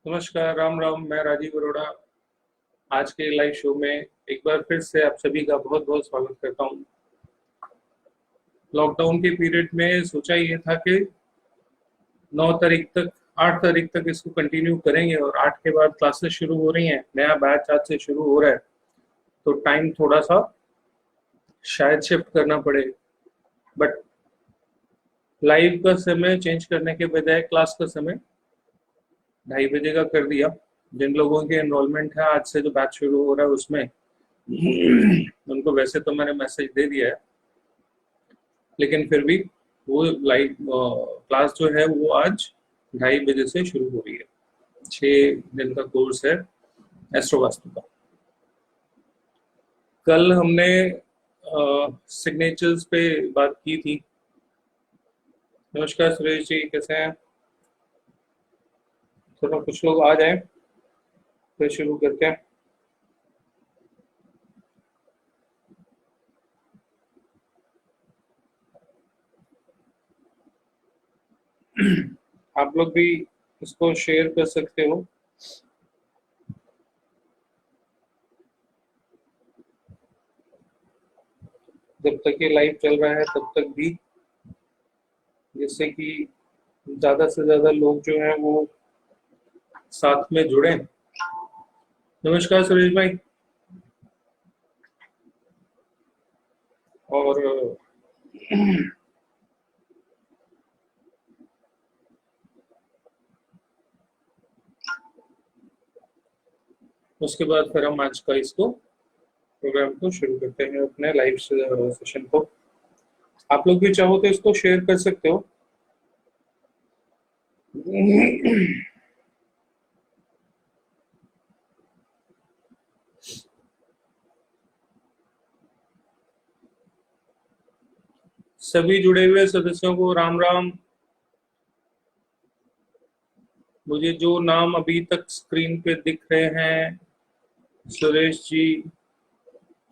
नमस्कार, राम राम। मैं राजीव अरोड़ा आज के लाइव शो में एक बार फिर से आप सभी का बहुत बहुत स्वागत करता हूं। लॉकडाउन के पीरियड में सोचा ये था कि 9 तारीख तक 8 तारीख तक इसको कंटिन्यू करेंगे और 8 के बाद क्लासेस शुरू हो रही हैं। नया बैच आज से शुरू हो रहा है, तो टाइम थोड़ा सा शायद शिफ्ट करना पड़े, बट लाइव का समय चेंज करने के बजाय क्लास का समय 2:30 बजे का कर दिया। जिन लोगों के एनरोलमेंट है आज से जो बैच शुरू हो रहा है उसमें उनको वैसे तो मैंने मैसेज दे दिया है, लेकिन फिर भी वो लाइव क्लास जो है वो आज 2:30 बजे से शुरू हो रही है। 6 दिन का कोर्स है एस्ट्रो वास्तु का। कल हमने सिग्नेचर्स पे बात की थी। नमस्कार सुरेश जी, कैसे हैं? चलो कुछ लोग आ जाएं फिर शुरू करते हैं। आप लोग भी इसको शेयर कर सकते हो। जब तक ये लाइव चल रहा है तब तक भी, जिससे कि ज्यादा से ज्यादा लोग जो हैं वो साथ में जुड़े। नमस्कार सुरेश भाई। और उसके बाद फिर हम आज का इसको प्रोग्राम को शुरू करते हैं, अपने लाइव सेशन को। आप लोग भी चाहो तो इसको शेयर कर सकते हो। सभी जुड़े हुए सदस्यों को राम राम। मुझे जो नाम अभी तक स्क्रीन पे दिख रहे हैं, सुरेश जी,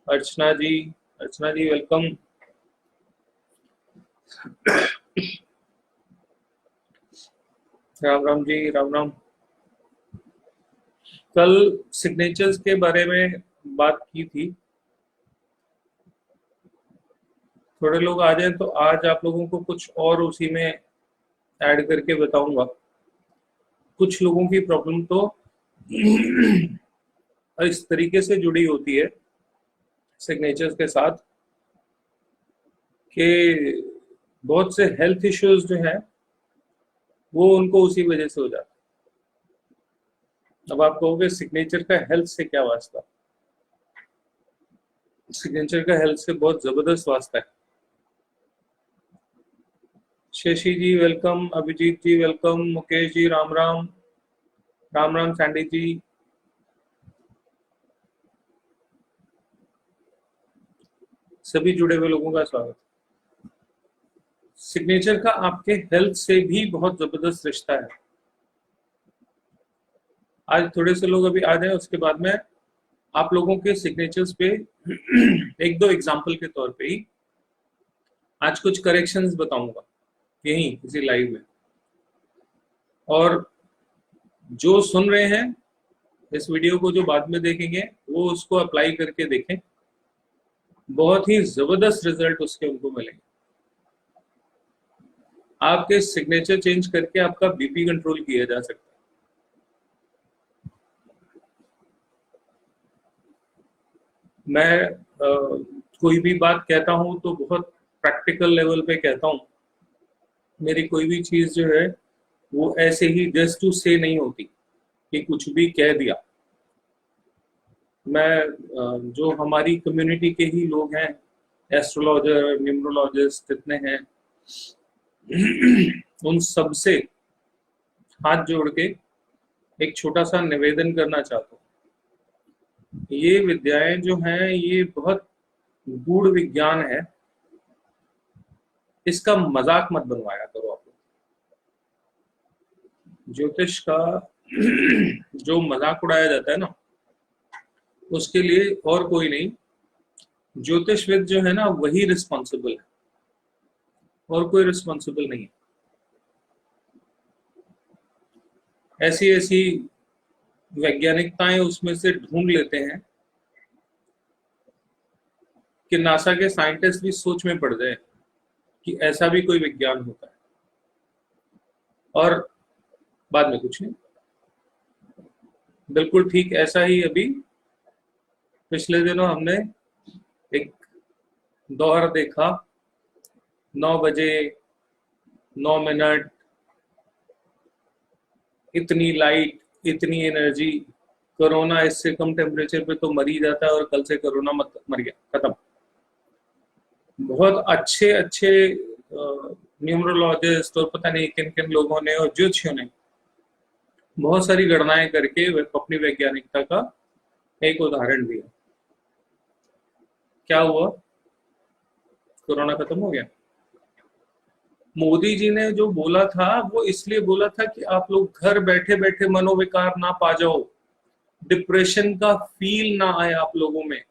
अर्चना जी वेलकम। राम राम जी, राम राम। कल सिग्नेचर्स के बारे में बात की थी। थोड़े लोग आ जाए तो आज आप लोगों को कुछ और उसी में ऐड करके बताऊंगा। कुछ लोगों की प्रॉब्लम तो इस तरीके से जुड़ी होती है सिग्नेचर्स के साथ कि बहुत से हेल्थ इश्यूज जो हैं वो उनको उसी वजह से हो जाता है। अब आप कहोगे सिग्नेचर का हेल्थ से क्या वास्ता? सिग्नेचर का हेल्थ से बहुत जबरदस्त वास्ता है। शशि जी वेलकम, अभिजीत जी वेलकम, मुकेश जी राम राम, राम राम सैंडी जी। सभी जुड़े हुए लोगों का स्वागत। सिग्नेचर का आपके हेल्थ से भी बहुत जबरदस्त रिश्ता है। आज थोड़े से लोग अभी आ जाए, उसके बाद में आप लोगों के सिग्नेचर्स पे एक दो एग्जांपल के तौर पे ही आज कुछ करेक्शंस बताऊंगा यहीं इसी लाइव में। और जो सुन रहे हैं इस वीडियो को, जो बाद में देखेंगे वो उसको अप्लाई करके देखें। बहुत ही जबरदस्त रिजल्ट उसके उनको मिलेंगे। आपके सिग्नेचर चेंज करके आपका बीपी कंट्रोल किया जा सकता है। मैं कोई भी बात कहता हूं तो बहुत प्रैक्टिकल लेवल पे कहता हूं। मेरी कोई भी चीज जो है वो ऐसे ही जस्ट टू से नहीं होती कि कुछ भी कह दिया। मैं जो हमारी कम्युनिटी के ही लोग हैं, एस्ट्रोलॉजर, न्यूमरोलॉजिस्ट जितने हैं, उन सब से हाथ जोड़ के एक छोटा सा निवेदन करना चाहता हूँ। ये विद्याएं जो हैं ये बहुत गूढ़ विज्ञान है, इसका मजाक मत बनवाया करो आप लोग। ज्योतिष का जो मजाक उड़ाया जाता है ना, उसके लिए और कोई नहीं, ज्योतिषविद जो है ना वही रिस्पॉन्सिबल है, और कोई रिस्पॉन्सिबल नहीं है। ऐसी ऐसी वैज्ञानिकताएं उसमें से ढूंढ लेते हैं कि नासा के साइंटिस्ट भी सोच में पड़ जाए कि ऐसा भी कोई विज्ञान होता है, और बाद में कुछ नहीं। बिल्कुल ठीक ऐसा ही अभी पिछले दिनों हमने एक दौर देखा, 9 बजे 9 मिनट, इतनी लाइट, इतनी एनर्जी, कोरोना इससे कम टेम्परेचर पे तो मर ही जाता है, और कल से कोरोना मत मर गया, खत्म। बहुत अच्छे अच्छे न्यूमरोलॉजिस्ट और पता नहीं किन किन लोगों ने और ज्योतिषियों ने बहुत सारी गणनाएं करके अपनी वैज्ञानिकता का एक उदाहरण दिया। क्या हुआ? कोरोना खत्म हो गया। मोदी जी ने जो बोला था वो इसलिए बोला था कि आप लोग घर बैठे बैठे मनोविकार ना पा जाओ, डिप्रेशन का फील ना आए आप लोगों में।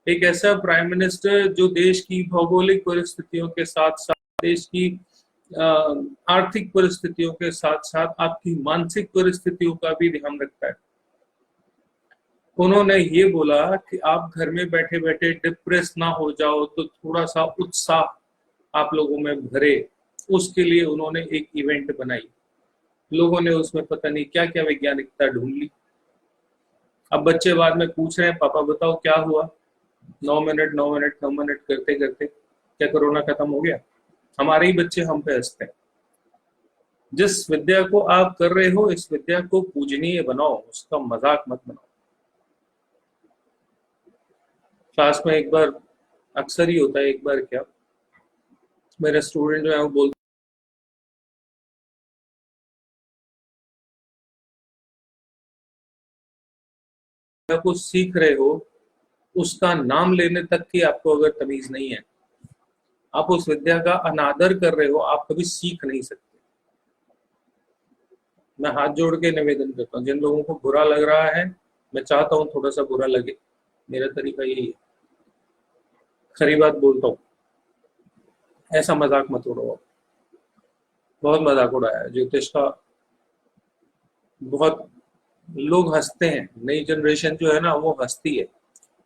एक ऐसा प्राइम मिनिस्टर जो देश की भौगोलिक परिस्थितियों के साथ साथ देश की आर्थिक परिस्थितियों के साथ साथ आपकी मानसिक परिस्थितियों का भी ध्यान रखता है, उन्होंने ये बोला कि आप घर में बैठे बैठे डिप्रेस ना हो जाओ, तो थोड़ा सा उत्साह आप लोगों में भरे, उसके लिए उन्होंने एक इवेंट बनाई। लोगों ने उसमें पता नहीं क्या क्या वैज्ञानिकता ढूंढ ली। अब बच्चे बाद में पूछ रहे हैं, पापा बताओ क्या हुआ, 9 मिनट 9 मिनट 9 मिनट करते करते क्या कोरोना खत्म हो गया? हमारे ही बच्चे हम पे हंसते हैं। जिस विद्या को आप कर रहे हो, इस विद्या को पूजनीय बनाओ, उसका मजाक मत बनाओ। क्लास में एक बार, अक्सर ही होता है, एक बार क्या, मेरे स्टूडेंट जो है वो बोलते आप कुछ सीख रहे हो, उसका नाम लेने तक की आपको अगर तमीज नहीं है, आप उस विद्या का अनादर कर रहे हो, आप कभी सीख नहीं सकते। मैं हाथ जोड़ के निवेदन करता हूँ, जिन लोगों को बुरा लग रहा है, मैं चाहता हूँ थोड़ा सा बुरा लगे, मेरा तरीका यही है, खरी बात बोलता हूँ, ऐसा मजाक मत उड़ाओ। बहुत मजाक उड़ाया है ज्योतिष का, बहुत लोग हंसते हैं, नई जनरेशन जो है ना वो हंसती है,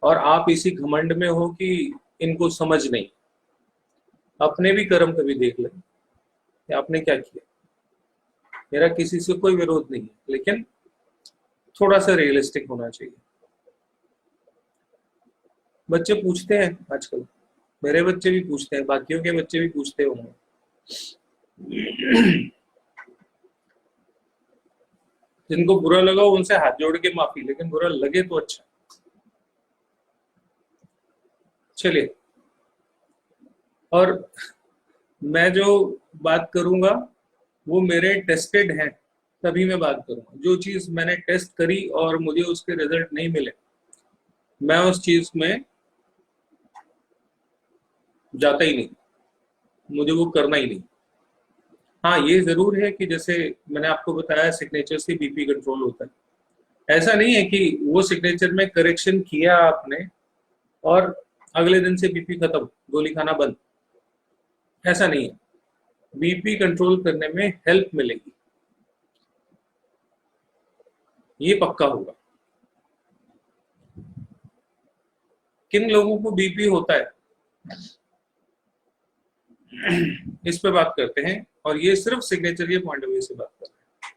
और आप इसी घमंड में हो कि इनको समझ नहीं। अपने भी कर्म कभी देख लें कि आपने क्या किया। मेरा किसी से कोई विरोध नहीं है, लेकिन थोड़ा सा रियलिस्टिक होना चाहिए। बच्चे पूछते हैं आजकल, मेरे बच्चे भी पूछते हैं, बाकियों के बच्चे भी पूछते होंगे। जिनको बुरा लगा उनसे हाथ जोड़ के माफी, लेकिन बुरा लगे तो अच्छा। चलिए, और मैं जो बात करूंगा वो मेरे टेस्टेड हैं, तभी मैं बात करूंगा। जो चीज मैंने टेस्ट करी और मुझे उसके रिजल्ट नहीं मिले, मैं उस चीज में जाता ही नहीं, मुझे वो करना ही नहीं। हाँ, ये जरूर है कि जैसे मैंने आपको बताया, सिग्नेचर से बीपी कंट्रोल होता है। ऐसा नहीं है कि वो सिग्नेचर में करेक्शन किया आपने और अगले दिन से बीपी खत्म, गोली खाना बंद, ऐसा नहीं है। बीपी कंट्रोल करने में हेल्प मिलेगी, ये पक्का होगा। किन लोगों को बीपी होता है इस पे बात करते हैं, और ये सिर्फ सिग्नेचर के पॉइंट ऑफ व्यू से बात कर रहे हैं।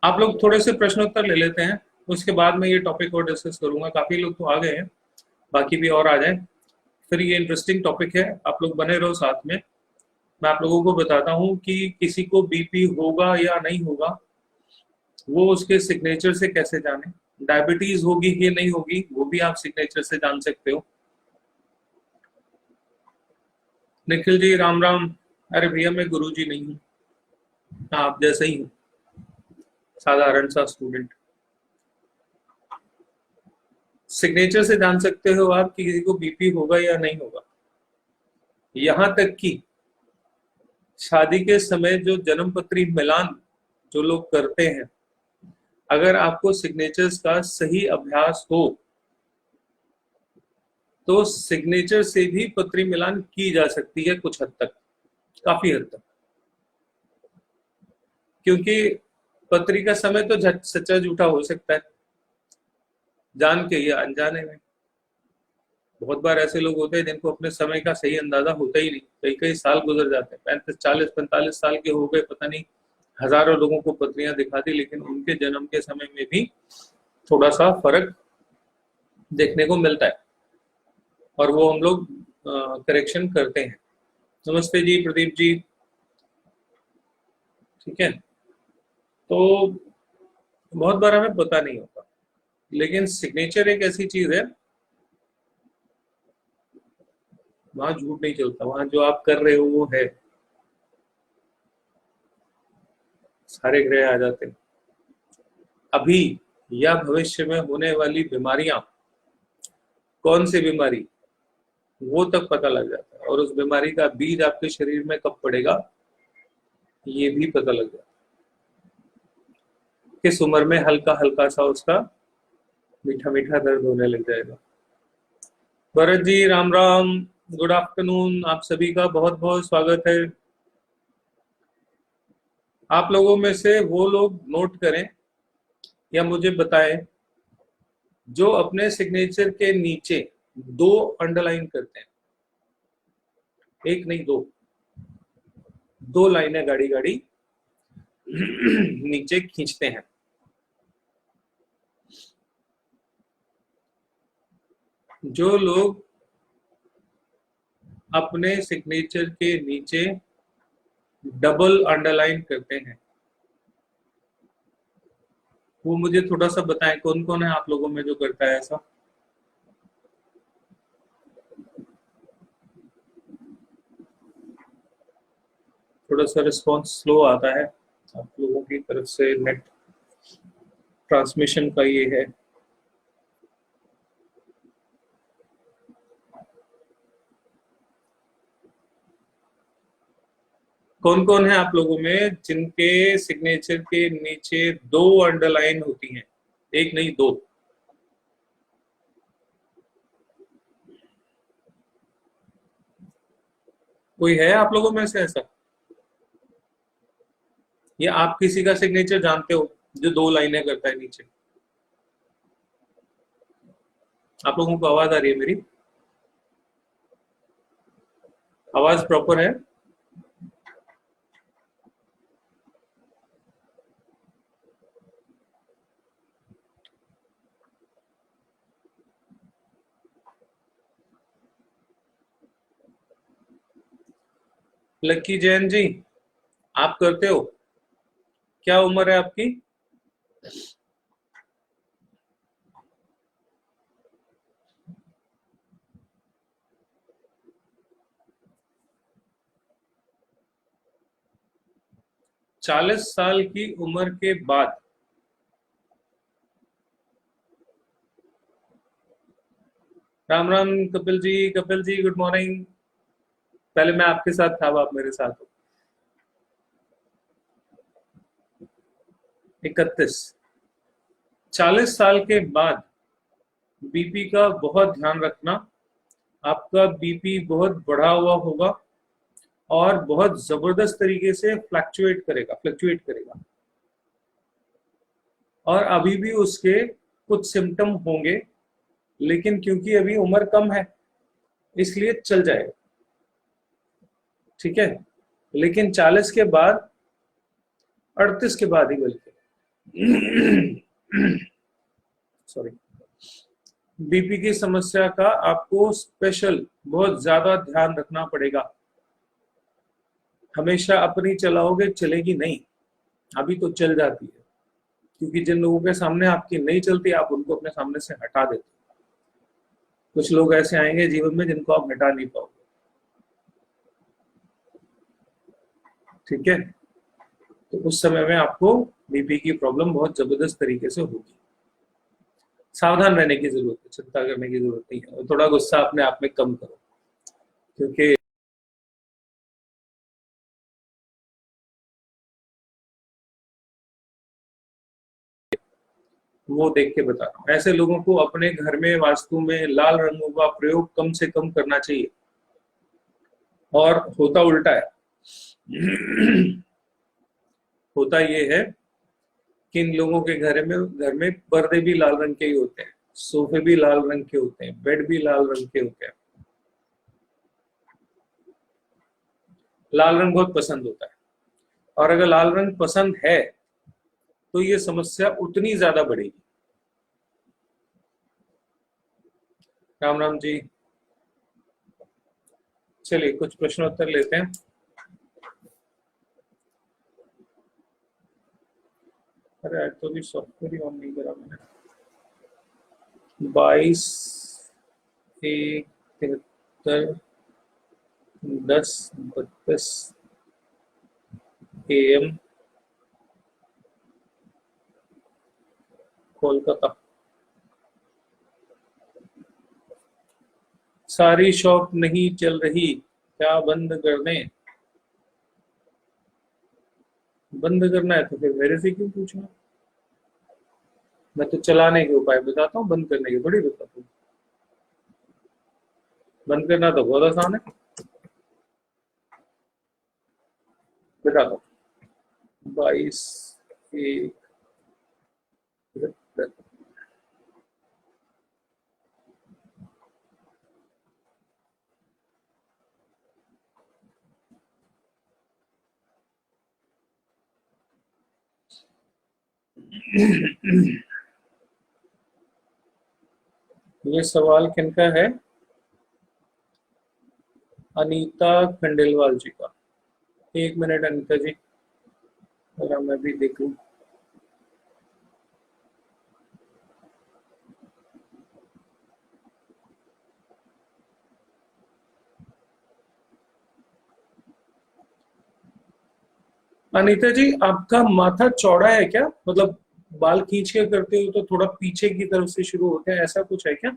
आप लोग थोड़े से प्रश्नोत्तर ले लेते हैं, उसके बाद मैं ये टॉपिक और डिस्कस करूंगा। काफी लोग तो आ गए हैं, बाकी भी और आ जाए, फिर ये इंटरेस्टिंग टॉपिक है। आप लोग बने रहो साथ में। मैं आप लोगों को बताता हूँ कि किसी को बीपी होगा या नहीं होगा, वो उसके सिग्नेचर से कैसे जाने। डायबिटीज होगी कि नहीं होगी, वो भी आप सिग्नेचर से जान सकते हो। निखिल जी राम राम। अरे भैया, मैं गुरु जी नहीं हूँ, आप जैसे ही हूँ, साधारण सा स्टूडेंट। सिग्नेचर से जान सकते हो आप कि किसी को बीपी होगा या नहीं होगा। यहां तक कि शादी के समय जो जन्म पत्री मिलान जो लोग करते हैं, अगर आपको सिग्नेचर्स का सही अभ्यास हो तो सिग्नेचर से भी पत्री मिलान की जा सकती है कुछ हद तक, काफी हद तक। क्योंकि पत्री का समय तो सच्चा झूठा हो सकता है, जान के या अनजाने में। बहुत बार ऐसे लोग होते हैं जिनको अपने समय का सही अंदाजा होता ही नहीं, कई कई साल गुजर जाते हैं, 35 40 45 साल के हो गए, पता नहीं हजारों लोगों को पत्रियां दिखा दी, लेकिन उनके जन्म के समय में भी थोड़ा सा फर्क देखने को मिलता है और वो हम लोग करेक्शन करते हैं। नमस्ते जी प्रदीप जी। ठीक है, तो बहुत बार हमें पता नहीं होता, लेकिन सिग्नेचर एक ऐसी चीज है, वहां झूठ नहीं चलता, वहां जो आप कर रहे हो वो है, सारे ग्रह आ जाते हैं। अभी या भविष्य में होने वाली बीमारियां, कौन सी बीमारी, वो तक पता लग जाता है, और उस बीमारी का बीज आपके शरीर में कब पड़ेगा ये भी पता लग जाता है। किस उम्र में हल्का हल्का सा उसका मीठा मीठा दर्द होने लग जाएगा। भरत जी राम राम, गुड आफ्टरनून, आप सभी का बहुत बहुत स्वागत है। आप लोगों में से वो लोग नोट करें या मुझे बताएं जो अपने सिग्नेचर के नीचे 2 अंडरलाइन करते हैं, एक नहीं 2 लाइनें गाड़ी गाड़ी नीचे खींचते हैं। जो लोग अपने सिग्नेचर के नीचे डबल अंडरलाइन करते हैं वो मुझे थोड़ा सा बताएं, कौन कौन है आप लोगों में जो करता है ऐसा। थोड़ा सा रिस्पॉन्स स्लो आता है आप लोगों की तरफ से, नेट ट्रांसमिशन का ये है। कौन कौन है आप लोगों में जिनके सिग्नेचर के नीचे 2 अंडरलाइन होती हैं, एक नहीं 2। कोई है आप लोगों में से ऐसा, या आप किसी का सिग्नेचर जानते हो जो 2 लाइनें करता है नीचे। आप लोगों को आवाज आ रही है मेरी, आवाज प्रॉपर है। लक्की जैन जी, आप करते हो, क्या उम्र है आपकी। चालीस साल की उम्र के बाद राम राम कपिल जी, कपिल जी गुड मॉर्निंग। पहले मैं आपके साथ था, अब आप मेरे साथ हो। 31, 40 साल के बाद बीपी का बहुत ध्यान रखना। आपका बीपी बहुत बढ़ा हुआ होगा और बहुत जबरदस्त तरीके से फ्लक्चुएट करेगा और अभी भी उसके कुछ सिम्टम होंगे, लेकिन क्योंकि अभी उम्र कम है इसलिए चल जाएगा, ठीक है। लेकिन 40 के बाद, 38 के बाद ही बल्कि सॉरी, बीपी की समस्या का आपको स्पेशल बहुत ज्यादा ध्यान रखना पड़ेगा। हमेशा अपनी चलाओगे चलेगी नहीं, अभी तो चल जाती है, क्योंकि जिन लोगों के सामने आपकी नहीं चलती आप उनको अपने सामने से हटा देते। कुछ लोग ऐसे आएंगे जीवन में जिनको आप हटा नहीं पाओगे, ठीक है। तो उस समय में आपको बीपी की प्रॉब्लम बहुत जबरदस्त तरीके से होगी। सावधान रहने की जरूरत है, चिंता करने की जरूरत नहीं है, थोड़ा गुस्सा अपने आप में कम करो, क्योंकि वो देख के बता रहा हूं, ऐसे लोगों को अपने घर में वास्तु में लाल रंगों का प्रयोग कम से कम करना चाहिए। और होता उल्टा है होता ये है किन लोगों के घर में पर्दे भी लाल रंग के ही होते हैं, सोफे भी लाल रंग के होते हैं, बेड भी लाल रंग के होते हैं। लाल रंग बहुत पसंद होता है, और अगर लाल रंग पसंद है तो ये समस्या उतनी ज्यादा बढ़ेगी। राम राम जी। चलिए कुछ प्रश्नोत्तर लेते हैं। अरे आज तो भी सॉफ्टवेयर ही ऑन नहीं करा मैंने। 22 1 73 10 32 AM कोलकाता। सारी शॉप नहीं चल रही, क्या बंद कर दें? बंद करना है तो फिर मेरे से क्यों पूछना? मैं तो चलाने के उपाय बताता हूँ, बंद करने के थोड़ी बताता हूँ। बंद करना तो बहुत आसान है, बताता हूँ। 22 1 ये सवाल किनका है? अनीता खंडेलवाल जी का। 1 मिनट अनीता जी, जरा मैं भी देख लूं। अनीता जी, आपका माथा चौड़ा है क्या? मतलब बाल खींच के करते हो तो थोड़ा पीछे की तरफ से शुरू होते हैं, ऐसा कुछ है क्या?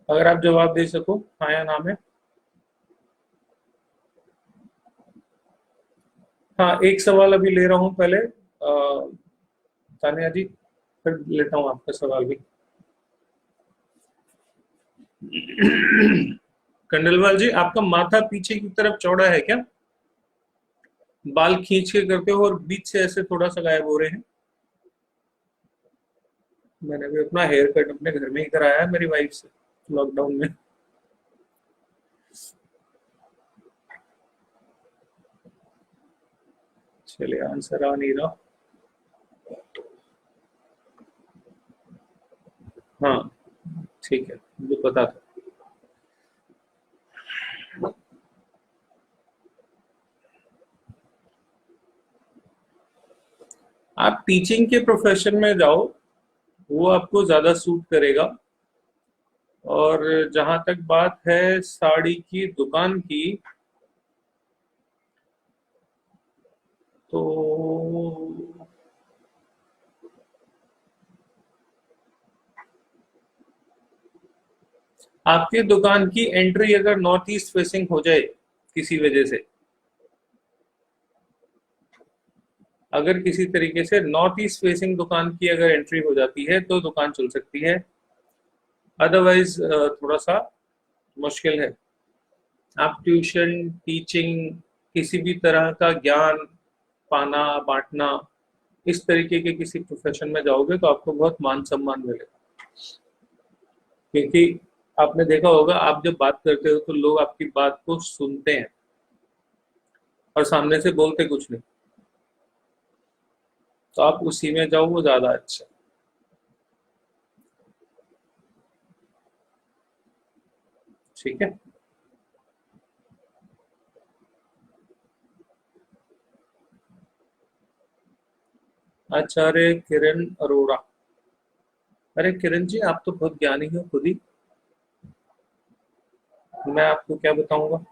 अगर आप जवाब दे सको, हाँ या ना में। हाँ, एक सवाल अभी ले रहा हूँ पहले, तानिया जी, फिर लेता हूँ आपका सवाल भी। खंडेलवाल जी, आपका माथा पीछे की तरफ चौड़ा है क्या? बाल खींच के करते हो और बीच से ऐसे थोड़ा सा गायब हो रहे हैं। मैंने भी अपना हेयर कट अपने घर में ही कराया है मेरी वाइफ से, लॉकडाउन में। चलिए, आंसर आ नहीं रहा। हाँ, ठीक है, मुझे पता था। आप टीचिंग के प्रोफेशन में जाओ, वो आपको ज्यादा सूट करेगा। और जहां तक बात है साड़ी की दुकान की, तो आपकी दुकान की एंट्री अगर नॉर्थ ईस्ट फेसिंग हो जाए किसी वजह से, अगर किसी तरीके से नॉर्थ ईस्ट फेसिंग दुकान की अगर एंट्री हो जाती है तो दुकान चल सकती है, अदरवाइज थोड़ा सा मुश्किल है। आप ट्यूशन, टीचिंग, किसी भी तरह का ज्ञान पाना, बांटना, इस तरीके के किसी प्रोफेशन में जाओगे तो आपको बहुत मान सम्मान मिलेगा। क्योंकि आपने देखा होगा, आप जब बात करते हो तो लोग आपकी बात को सुनते हैं और सामने से बोलते कुछ नहीं। तो आप उसी में जाओ, वो ज्यादा अच्छा। ठीक है। आचार्य किरण अरोड़ा। अरे किरण जी, आप तो बहुत ज्ञानी हो खुद ही, मैं आपको क्या बताऊंगा।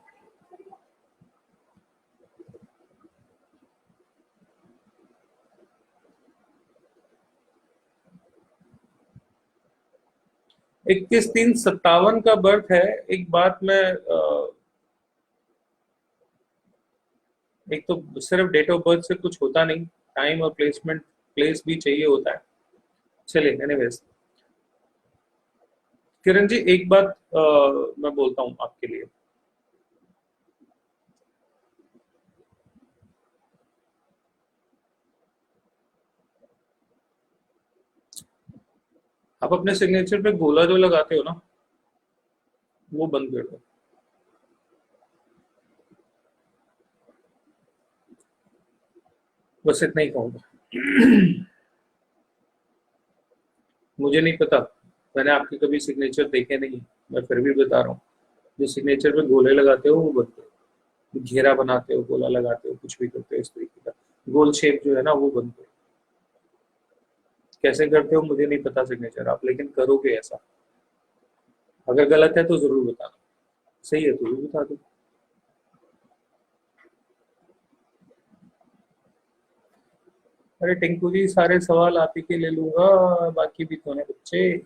21 3 57 का बर्थ है। एक बात मैं एक तो सिर्फ डेट ऑफ बर्थ से कुछ होता नहीं, टाइम और प्लेसमेंट, प्लेस भी चाहिए होता है। चलिए, एनीवेज, किरण जी एक बात मैं बोलता हूँ आपके लिए। आप अपने सिग्नेचर पे गोला जो लगाते हो ना, वो बंद कर दो। बस इतना ही कहूंगा। मुझे नहीं पता, मैंने आपके कभी सिग्नेचर देखे नहीं, मैं फिर भी बता रहा हूँ। जो सिग्नेचर पे गोले लगाते हो वो बंद करो, घेरा बनाते हो, गोला लगाते हो, कुछ भी करते हो इस तरीके का गोल शेप जो है ना वो बंद करो। कैसे करते हो मुझे नहीं पता सिग्नेचर आप, लेकिन करोगे ऐसा। अगर गलत है तो जरूर बताना, सही है तो भी बता दो। अरे टिंकू जी, सारे सवाल आप ही के ले लूंगा, बाकी भी तो है बच्चे।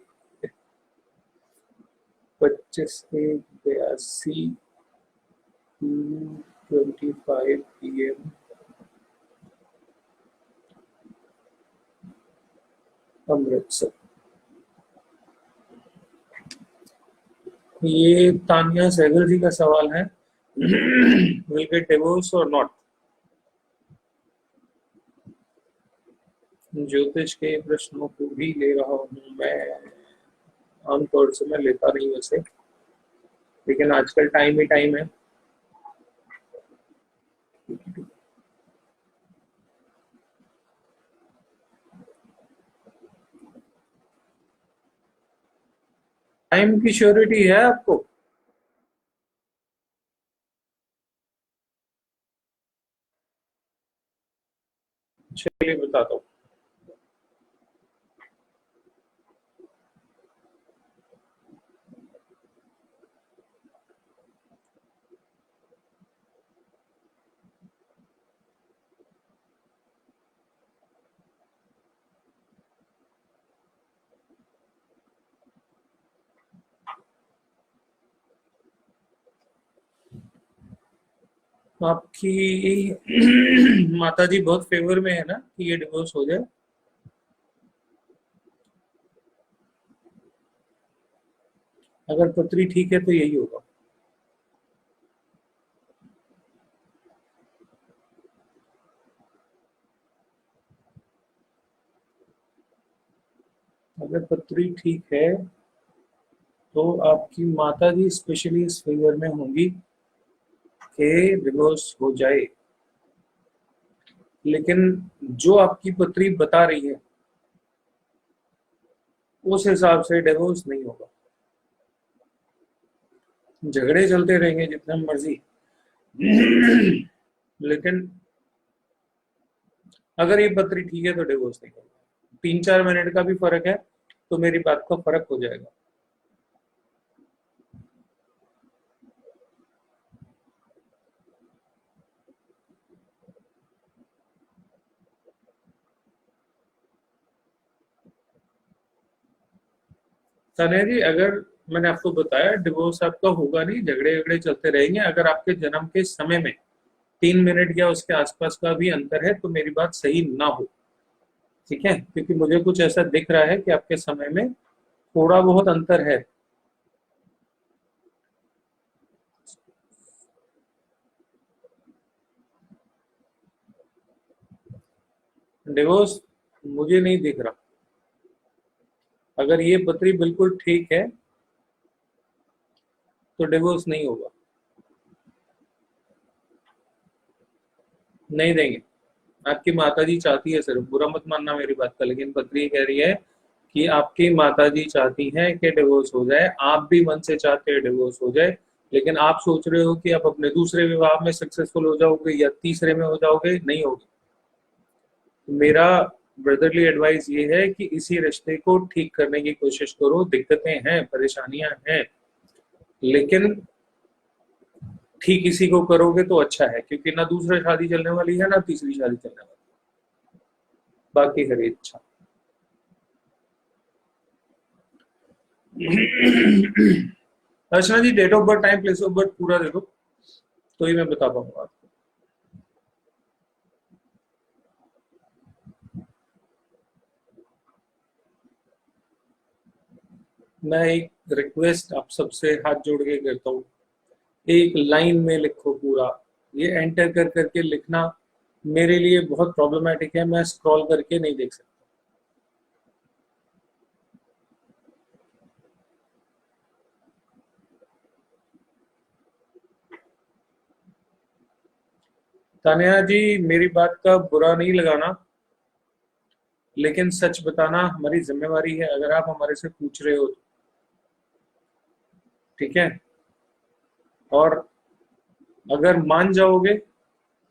25 से 82 25 PM अमृतसर। ये तानिया सहगल जी का सवाल है। विल गेट डिवोर्स और नॉट। ज्योतिष के प्रश्नों को भी ले रहा हूँ मैं, आमतौर से मैं लेता नहीं वैसे, लेकिन आजकल टाइम ही टाइम है। टाइम की श्योरिटी है आपको? चलिए बताता हूँ। आपकी माता जी बहुत फेवर में है ना कि ये डिवोर्स हो जाए? अगर पत्री ठीक है तो यही होगा। अगर पत्री ठीक है तो आपकी माता जी स्पेशली इस फेवर में होंगी कि डिवोर्स हो जाए, लेकिन जो आपकी पत्री बता रही है उस हिसाब से डिवोर्स नहीं होगा। झगड़े चलते रहेंगे जितने मर्जी, लेकिन अगर ये पत्री ठीक है तो डिवोर्स नहीं होगा। 3-4 मिनट का भी फर्क है तो मेरी बात का फर्क हो जाएगा। तने जी, अगर मैंने आपको बताया डिवोर्स आपका होगा नहीं, झगड़े झगड़े चलते रहेंगे, अगर आपके जन्म के समय में 3 मिनट या उसके आसपास का भी अंतर है तो मेरी बात सही ना हो। ठीक है, क्योंकि मुझे कुछ ऐसा दिख रहा है कि आपके समय में थोड़ा बहुत अंतर है। डिवोर्स मुझे नहीं दिख रहा। अगर ये पत्री बिल्कुल ठीक है तो डिवोर्स नहीं होगा। नहीं देंगे। आपकी माताजी चाहती है, सिर्फ बुरा मत मानना मेरी बात का, लेकिन पत्री कह रही है कि आपकी माताजी चाहती है कि डिवोर्स हो जाए, आप भी मन से चाहते हैं डिवोर्स हो जाए, लेकिन आप सोच रहे हो कि आप अपने दूसरे विवाह में सक्सेसफुल हो जाओगे या तीसरे में हो जाओगे, नहीं होगी। मेरा ब्रदरली एडवाइस ये है कि इसी रिश्ते को ठीक करने की कोशिश करो। दिक्कतें हैं, परेशानियां हैं, लेकिन ठीक इसी को करोगे तो अच्छा है, क्योंकि ना दूसरा शादी चलने वाली है ना तीसरी शादी चलने वाली। बाकी हरी इच्छा। Archana ji, date of birth, time, place of birth पूरा दे दो तो ही मैं बता पाऊंगा आपको। मैं एक रिक्वेस्ट आप सबसे हाथ जोड़ के करता हूँ, एक लाइन में लिखो पूरा। ये एंटर कर करके लिखना मेरे लिए बहुत प्रॉब्लमेटिक है, मैं स्क्रॉल करके नहीं देख सकता। तान्या जी, मेरी बात का बुरा नहीं लगाना, लेकिन सच बताना हमारी जिम्मेवारी है, अगर आप हमारे से पूछ रहे हो तो। ठीक है, और अगर मान जाओगे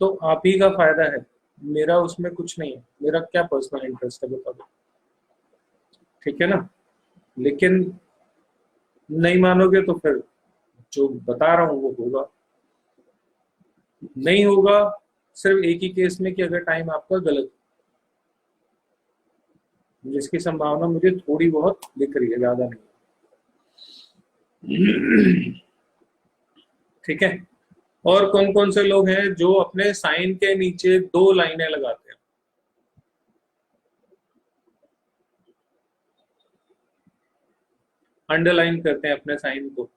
तो आप ही का फायदा है, मेरा उसमें कुछ नहीं है, मेरा क्या पर्सनल इंटरेस्ट है बता दो। ठीक है ना, लेकिन नहीं मानोगे तो फिर जो बता रहा हूं वो होगा, नहीं होगा सिर्फ एक ही केस में कि अगर टाइम आपका गलत हो, जिसकी संभावना मुझे थोड़ी बहुत दिख रही है, ज्यादा नहीं। ठीक है, और कौन कौन से लोग हैं जो अपने साइन के नीचे 2 लाइनें लगाते हैं? अंडरलाइन करते हैं अपने साइन को।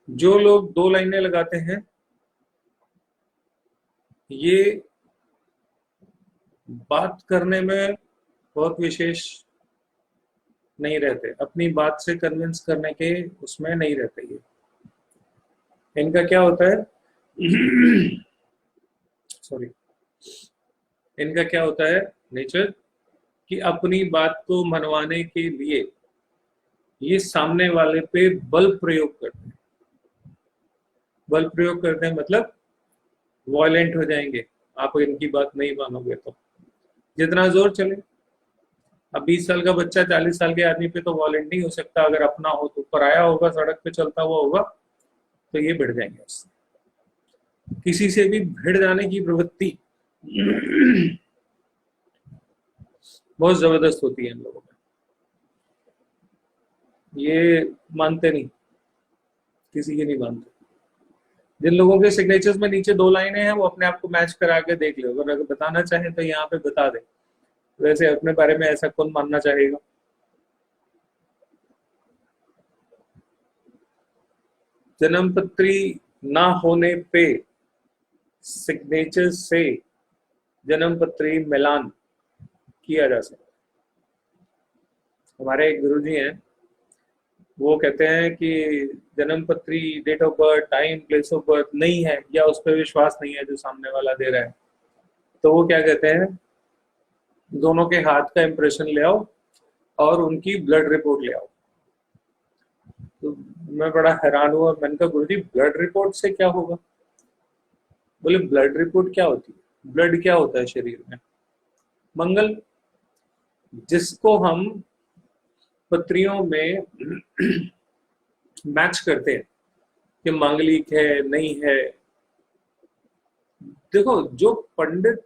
जो लोग 2 लाइनें लगाते हैं, ये बात करने में बहुत विशेष नहीं रहते, अपनी बात से कन्विंस करने के उसमें नहीं रहते। ये इनका क्या होता है, सॉरी, इनका क्या होता है नेचर, कि अपनी बात को मनवाने के लिए ये सामने वाले पे बल प्रयोग करते हैं। बल प्रयोग करते हैं मतलब वॉयलेंट हो जाएंगे, आप इनकी बात नहीं मानोगे तो, जितना जोर चले। अब 20 साल का बच्चा 40 साल के आदमी पे तो वॉयलेंट नहीं हो सकता, अगर अपना हो तो, पराया होगा, सड़क पे चलता हुआ होगा तो ये भिड़ जाएंगे उससे। किसी से भी भिड़ जाने की प्रवृत्ति बहुत जबरदस्त होती है इन लोगों में, ये मानते नहीं, किसी की नहीं मानते। जिन लोगों के सिग्नेचर्स में नीचे 2 लाइनें हैं वो अपने आप को मैच करा के देख लो, अगर बताना चाहे तो यहाँ पे बता दे। वैसे अपने बारे में ऐसा कौन मानना चाहेगा? जन्मपत्री ना होने पे सिग्नेचर से जन्मपत्री मिलान किया जा सकता है। हमारे एक गुरुजी हैं, वो कहते हैं कि जन्मपत्री, date of birth, time, place of birth नहीं है या उस पर विश्वास नहीं है जो सामने वाला दे रहा है, तो वो क्या कहते हैं, दोनों के हाथ का इंप्रेशन ले आओ और उनकी ब्लड रिपोर्ट ले आओ। तो मैं बड़ा हैरान हुआ, मैंने कहा गुरुजी ब्लड रिपोर्ट से क्या होगा? बोले ब्लड रिपोर्ट क्या होती है? ब्लड क्या होता है शरीर में? मंगल, जिसको हम पत्रियों में मैच करते हैं कि मांगलिक है नहीं है। देखो, जो पंडित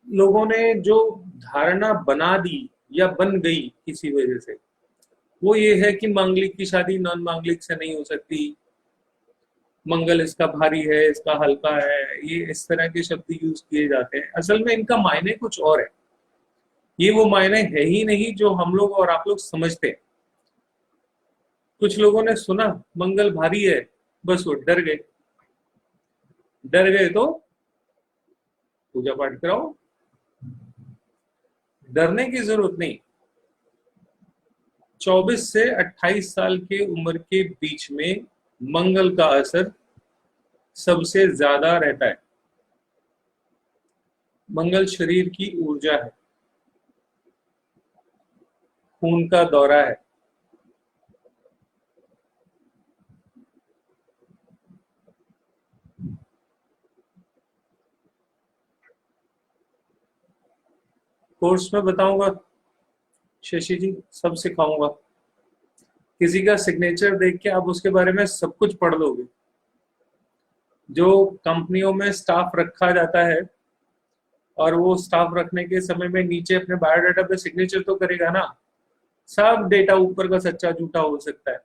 लोगों ने जो धारणा बना दी या बन गई किसी वजह से, वो ये है कि मांगलिक की शादी नॉन मांगलिक से नहीं हो सकती, मंगल इसका भारी है, इसका हल्का है, ये इस तरह के शब्द यूज किए जाते हैं। असल में इनका मायने कुछ और है, ये वो मायने है ही नहीं जो हम लोग और आप लोग समझते हैं। कुछ लोगों ने सुना मंगल भारी है, बस वो डर गए, डर गए तो पूजा पाठ कराओ। डरने की जरूरत नहीं। 24 से 28 साल के उम्र के बीच में मंगल का असर सबसे ज्यादा रहता है। मंगल शरीर की ऊर्जा है, खून का दौरा है। कोर्स में बताऊंगा शशि जी, सब सिखाऊंगा। किसी का सिग्नेचर देख के आप उसके बारे में सब कुछ पढ़ लोगे। जो कंपनियों में स्टाफ रखा जाता है और वो स्टाफ रखने के समय में नीचे अपने बायोडाटा पे सिग्नेचर तो करेगा ना, सब डेटा ऊपर का सच्चा झूठा हो सकता है,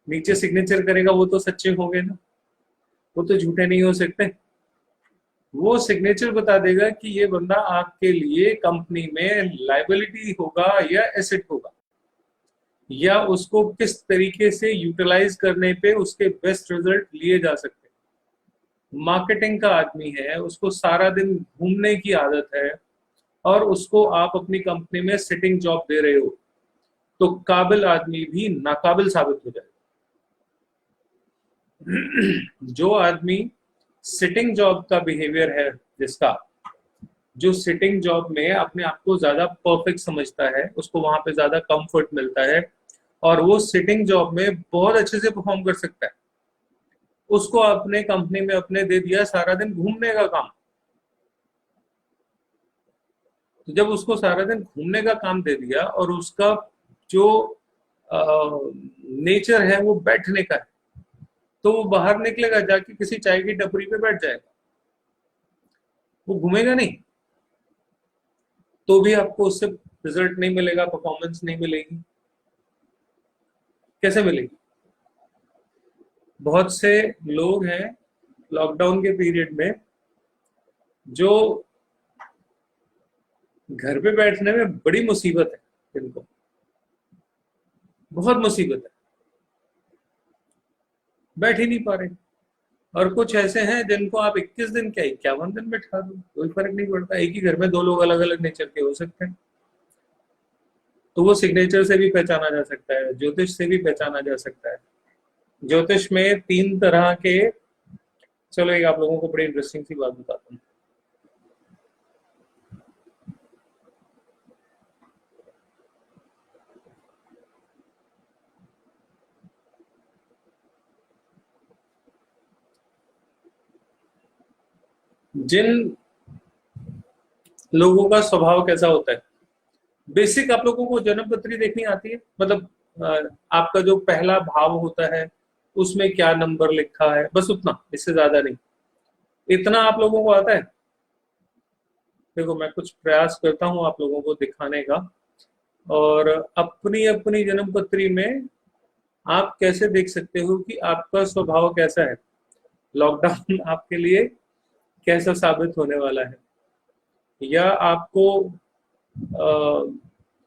नीचे सिग्नेचर करेगा वो तो सच्चे होंगे ना, वो तो झूठे नहीं हो सकते। वो सिग्नेचर बता देगा कि ये बंदा आपके लिए कंपनी में लायबिलिटी होगा या एसेट होगा, या उसको किस तरीके से यूटिलाइज करने पे उसके बेस्ट रिजल्ट लिए जा सकते हैं। मार्केटिंग का आदमी है, उसको सारा दिन घूमने की आदत है, और उसको आप अपनी कंपनी में सिटिंग जॉब दे रहे हो, तो काबिल आदमी भी नाकाबिल साबित हो जाएगा। जो आदमी सिटिंग जॉब का बिहेवियर है, जिसका जो सिटिंग जॉब में अपने आप को ज्यादा परफेक्ट समझता है, उसको वहां पे ज्यादा कंफर्ट मिलता है और वो सिटिंग जॉब में बहुत अच्छे से परफॉर्म कर सकता है, उसको अपने कंपनी में अपने दे दिया सारा दिन घूमने का काम। तो जब उसको सारा दिन घूमने का काम दे दिया और उसका जो नेचर है वो बैठने का है, तो वो बाहर निकलेगा, जाके किसी चाय की टपरी पे बैठ जाएगा, वो घूमेगा नहीं। तो भी आपको उससे रिजल्ट नहीं मिलेगा, परफॉर्मेंस नहीं मिलेगी। कैसे मिलेगी? बहुत से लोग हैं लॉकडाउन के पीरियड में जो घर पे बैठने में बड़ी मुसीबत है, इनको बहुत मुसीबत है, बैठ ही नहीं पा रहे। और कुछ ऐसे हैं जिनको आप 21 दिन क्या 51 दिन बैठा दो, कोई फर्क नहीं पड़ता। एक ही घर में दो लोग अलग अलग नेचर के हो सकते हैं, तो वो सिग्नेचर से भी पहचाना जा सकता है, ज्योतिष से भी पहचाना जा सकता है। ज्योतिष में 3 तरह के, चलो एक आप लोगों को बड़ी इंटरेस्टिंग सी बात बताता हूँ। जिन लोगों का स्वभाव कैसा होता है, बेसिक आप लोगों को जन्म पत्री देखनी आती है? मतलब आपका जो पहला भाव होता है उसमें क्या नंबर लिखा है, बस उतना, इससे ज्यादा नहीं। इतना आप लोगों को आता है? देखो मैं कुछ प्रयास करता हूँ आप लोगों को दिखाने का, और अपनी अपनी जन्म पत्री में आप कैसे देख सकते हो कि आपका स्वभाव कैसा है, लॉकडाउन आपके लिए कैसा साबित होने वाला है, या आपको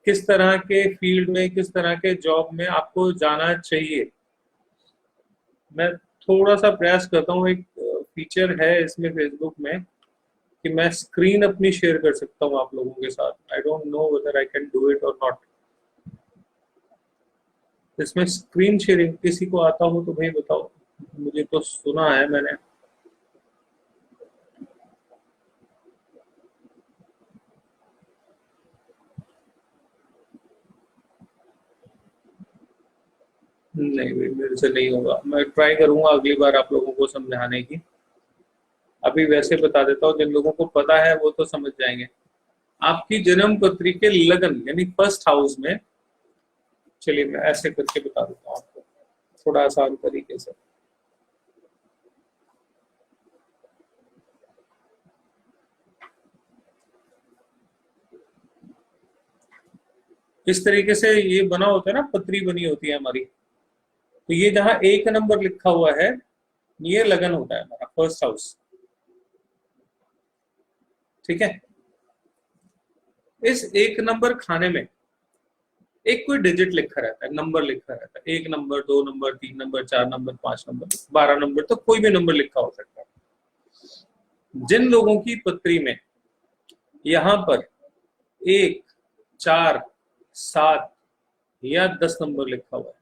किस तरह के फील्ड में, किस तरह के जॉब में आपको जाना चाहिए। मैं थोड़ा सा प्रयास करता हूँ, एक फीचर है इसमें फेसबुक में कि मैं स्क्रीन अपनी शेयर कर सकता हूँ आप लोगों के साथ। I don't know whether I can do it और नॉट। इसमें स्क्रीन शेयरिंग किसी को आता हो तो भाई बताओ, मुझे तो सुना है मैंने। नहीं भाई, मेरे से नहीं होगा। मैं ट्राई करूंगा अगली बार आप लोगों को समझाने की। अभी वैसे बता देता हूँ, जिन लोगों को पता है वो तो समझ जाएंगे। आपकी जन्म पत्री के लगन यानी फर्स्ट हाउस में, चलिए मैं ऐसे करके बता देता हूँ आपको थोड़ा आसान तरीके से। इस तरीके से ये बना होता है ना, पत्री बनी होती है हमारी। तो ये जहां 1 नंबर लिखा हुआ है, ये लगन होता है हमारा फर्स्ट हाउस। ठीक है? इस 1 नंबर खाने में एक कोई डिजिट लिखा रहता है, नंबर लिखा रहता है। 1 number, 2 number, 3 number, 4 number, 5 number, 12 number, तो कोई भी नंबर लिखा हो सकता है। जिन लोगों की पत्री में यहाँ पर 1, 4, 7 या 10 नंबर लिखा हुआ है,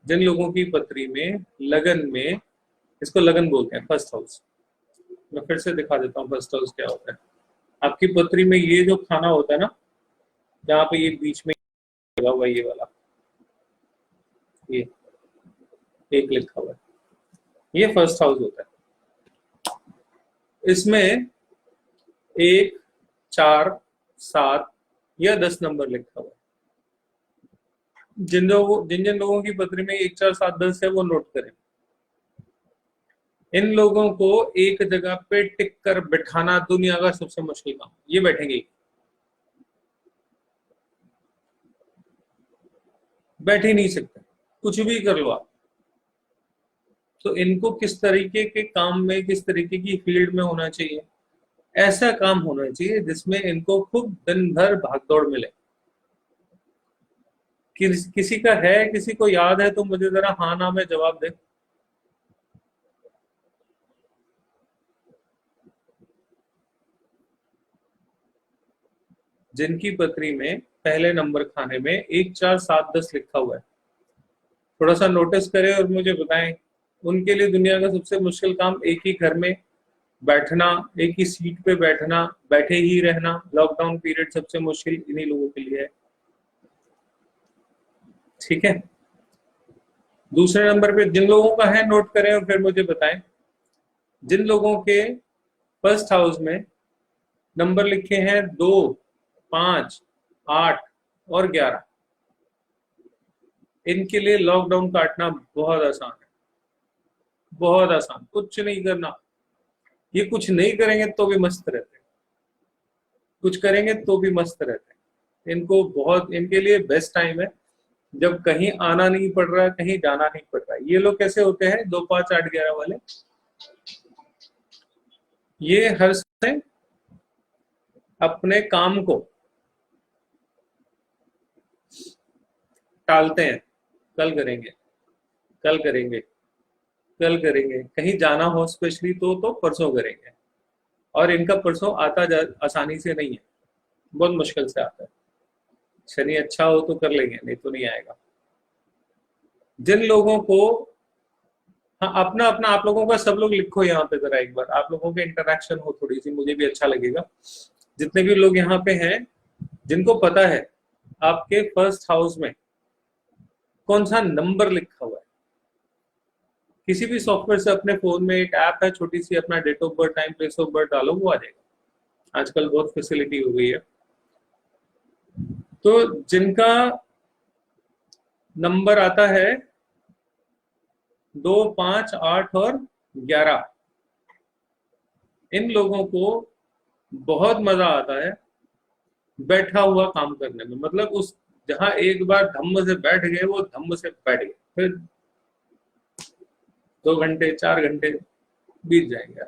जिन लोगों की पत्री में लगन में, इसको लगन बोलते हैं, फर्स्ट हाउस। मैं फिर से दिखा देता हूँ फर्स्ट हाउस क्या होता है। आपकी पत्री में ये जो खाना होता है ना, जहाँ पे ये बीच में लगा हुआ है, ये वाला, ये एक लिखा हुआ है, ये फर्स्ट हाउस होता है। इसमें 1, 4, 7 या 10 नंबर लिखा हुआ है। जिन जिन लोगों की पत्री में 1, 4, 7, 10 है वो नोट करें। इन लोगों को एक जगह पे टिक कर बिठाना दुनिया का सबसे मुश्किल काम। ये बैठेंगे, बैठ ही नहीं सकते, कुछ भी कर लो आप। तो इनको किस तरीके के काम में, किस तरीके की फील्ड में होना चाहिए? ऐसा काम होना चाहिए जिसमें इनको खूब दिन भर भागदौड़ मिले। किसी का है, किसी को याद है तो मुझे जरा हाँ ना में जवाब दे। जिनकी पत्री में पहले नंबर खाने में 1, 4, 7, 10 लिखा हुआ है, थोड़ा सा नोटिस करें और मुझे बताएं, उनके लिए दुनिया का सबसे मुश्किल काम एक ही घर में बैठना, एक ही सीट पे बैठना, बैठे ही रहना। लॉकडाउन पीरियड सबसे मुश्किल इन्हीं लोगों के लिए है। ठीक है, दूसरे नंबर पे जिन लोगों का है नोट करें और फिर मुझे बताएं। जिन लोगों के फर्स्ट हाउस में नंबर लिखे हैं 2, 5, 8 और 11, इनके लिए लॉकडाउन काटना बहुत आसान है, बहुत आसान। कुछ नहीं करना, ये कुछ नहीं करेंगे तो भी मस्त रहते हैं, कुछ करेंगे तो भी मस्त रहते हैं। इनको बहुत, इनके लिए बेस्ट टाइम है जब कहीं आना नहीं पड़ रहा, कहीं जाना नहीं पड़ रहा। ये लोग कैसे होते हैं 2, 5, 8, 11 वाले, ये हर समय अपने काम को टालते हैं, कल करेंगे, कल करेंगे, कल करेंगे। कहीं जाना हो स्पेशली तो परसों करेंगे। और इनका परसों आता आसानी से नहीं है, बहुत मुश्किल से आता है। शनि अच्छा हो तो कर लेंगे, नहीं तो नहीं आएगा। जिन लोगों को, हाँ, अपना अपना आप लोगों का सब लोग लिखो यहाँ पे जरा एक बार, आप लोगों के इंटरेक्शन हो थोड़ी सी, मुझे भी अच्छा लगेगा। जितने भी लोग यहाँ पे हैं जिनको पता है आपके फर्स्ट हाउस में कौन सा नंबर लिखा हुआ है, किसी भी सॉफ्टवेयर से अपने फोन में एक ऐप है छोटी सी, अपना date of birth, time, place of birth डालो, वो आ जाएगा। आजकल बहुत फैसिलिटी हो गई है। तो जिनका नंबर आता है 2, 5, 8 और 11, इन लोगों को बहुत मजा आता है बैठा हुआ काम करने में। मतलब उस, जहां एक बार धम्म से बैठ गए वो धम्म से बैठ गए, फिर 2 घंटे 4 घंटे बीत जाएंगे।